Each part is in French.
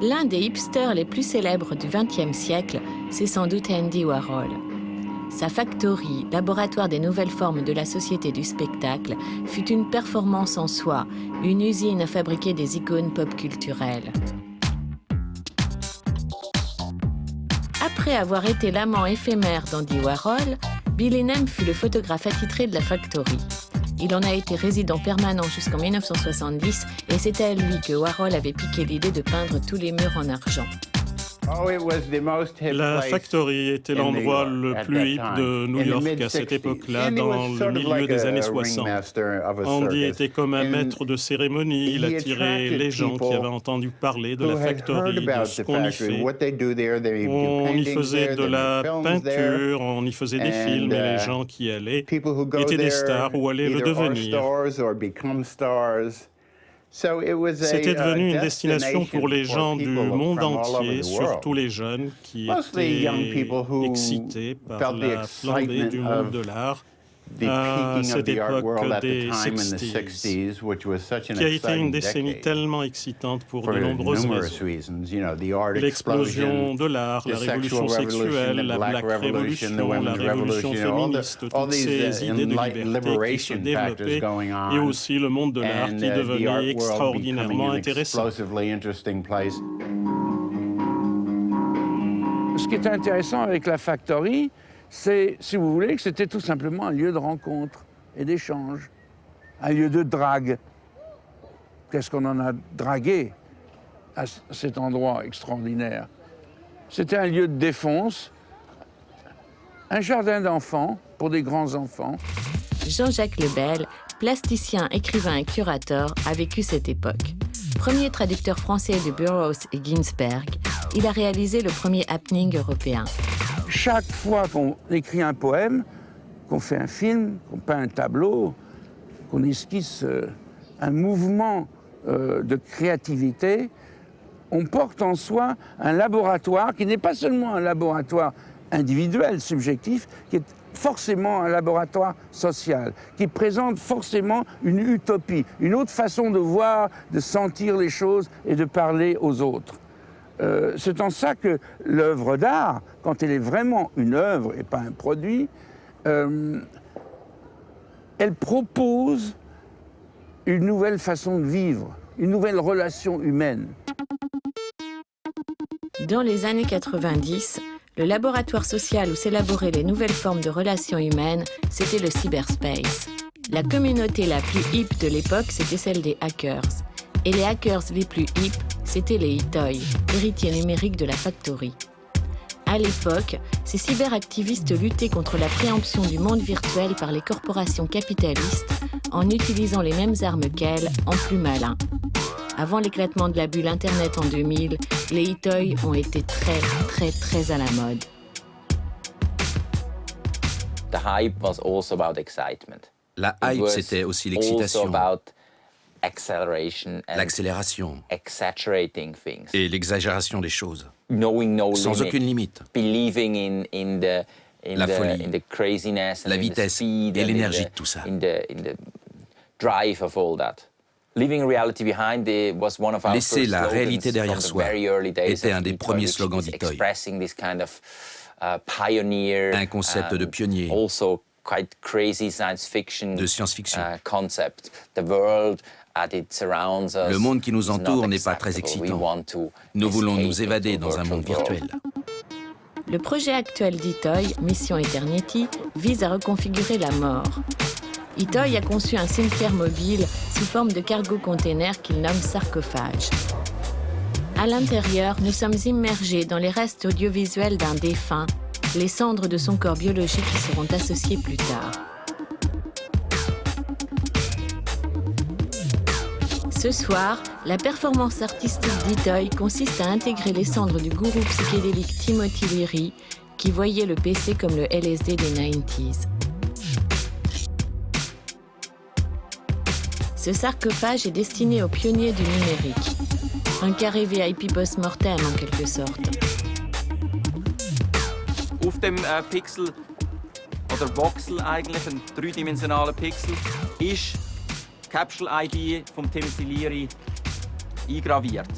L'un des hipsters les plus célèbres du XXe siècle, c'est sans doute Andy Warhol. Sa Factory, laboratoire des nouvelles formes de la société du spectacle, fut une performance en soi, une usine à fabriquer des icônes pop culturelles. Après avoir été l'amant éphémère d'Andy Warhol, Bill Enem fut le photographe attitré de la Factory. Il en a été résident permanent jusqu'en 1970 et c'est à lui que Warhol avait piqué l'idée de peindre tous les murs en argent. La Factory était l'endroit le plus hip de New York à cette époque-là, dans le milieu des années 60. Andy était comme un maître de cérémonie. Il attirait les gens qui avaient entendu parler de la Factory, de ce qu'on y fait. On y faisait de la peinture, on y faisait des films, et les gens qui y allaient étaient des stars ou allaient le devenir. C'était devenu une destination pour les gens du monde entier, surtout les jeunes qui étaient excités par la flambée du monde de l'art à cette époque des 60s, qui a été une décennie tellement excitante pour de nombreuses raisons. L'explosion de l'art, la révolution sexuelle, la Black Revolution, la révolution féministe, toutes ces idées de liberté qui se développaient, et aussi le monde de l'art qui devenait extraordinairement intéressant. Ce qui est intéressant avec la Factory, c'est, si vous voulez, que c'était tout simplement un lieu de rencontre et d'échange, un lieu de drague. Qu'est-ce qu'on en a dragué à cet endroit extraordinaire? C'était un lieu de défonce, un jardin d'enfants pour des grands enfants. Jean-Jacques Lebel, plasticien, écrivain et curateur, a vécu cette époque. Premier traducteur français de Burroughs et Ginsberg, il a réalisé le premier happening européen. Chaque fois qu'on écrit un poème, qu'on fait un film, qu'on peint un tableau, qu'on esquisse un mouvement de créativité, on porte en soi un laboratoire qui n'est pas seulement un laboratoire individuel, subjectif, qui est forcément un laboratoire social, qui présente forcément une utopie, une autre façon de voir, de sentir les choses et de parler aux autres. C'est en ça que l'œuvre d'art, quand elle est vraiment une œuvre et pas un produit, elle propose une nouvelle façon de vivre, une nouvelle relation humaine. Dans les années 90, le laboratoire social où s'élaboraient les nouvelles formes de relations humaines, c'était le cyberspace. La communauté la plus hip de l'époque, c'était celle des hackers. Et les hackers les plus hip, c'était les Hitoy, héritiers numériques de la Factory. À l'époque, ces cyberactivistes luttaient contre la préemption du monde virtuel par les corporations capitalistes en utilisant les mêmes armes qu'elles, en plus malin. Avant l'éclatement de la bulle Internet en 2000, les Hitoy ont été très à la mode. The hype was also about excitement. La hype, c'était aussi l'excitation, l'accélération et l'exagération des choses, sans aucune limite. La folie, la vitesse et l'énergie de tout ça. Laisser la réalité derrière soi était un des premiers slogans d'Hitoy. Un concept de pionnier, de science-fiction. Le monde qui nous entoure n'est pas très excitant. Nous voulons nous évader dans un monde virtuel. Le projet actuel d'Hitoy, Mission Eternity, vise à reconfigurer la mort. Hitoy a conçu un cimetière mobile sous forme de cargo-container qu'il nomme sarcophage. À l'intérieur, nous sommes immergés dans les restes audiovisuels d'un défunt, les cendres de son corps biologique qui seront associées plus tard. Ce soir, la performance artistique d'Hitoy consiste à intégrer les cendres du gourou psychédélique Timothy Leary, qui voyait le PC comme le LSD des 90s. Ce sarcophage est destiné aux pionniers du numérique. Un carré VIP post-mortem en quelque sorte. Auf dem Pixel, oder Voxel eigentlich, ein dreidimensionaler Pixel, ist Capsule ID vom Timothy Leary eingraviert.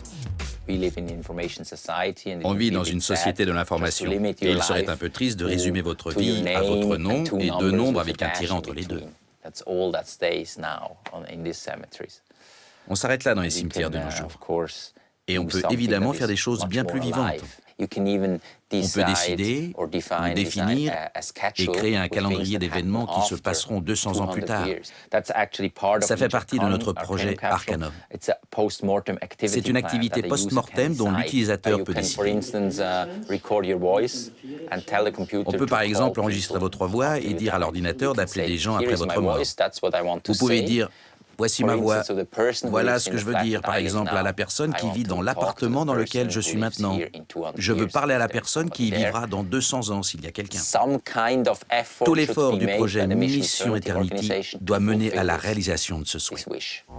On vit dans une société de l'information et il serait un peu triste de résumer votre vie à votre nom et deux nombres avec un tiret entre les deux. On s'arrête là dans les cimetières de nos jours. Et on peut évidemment faire des choses bien plus vivantes. On peut décider, ou définir et créer un calendrier d'événements qui se passeront 200 ans plus tard. Ça fait partie de notre projet Arcanum. C'est une activité post-mortem dont l'utilisateur peut décider. On peut par exemple enregistrer votre voix et dire à l'ordinateur d'appeler des gens après votre mort. Vous pouvez dire: voici ma voix, voilà ce que je veux dire, par exemple, à la personne qui vit dans l'appartement dans lequel je suis maintenant. Je veux parler à la personne qui y vivra dans 200 ans s'il y a quelqu'un. Tout l'effort du projet Mission Eternity doit mener à la réalisation de ce souhait.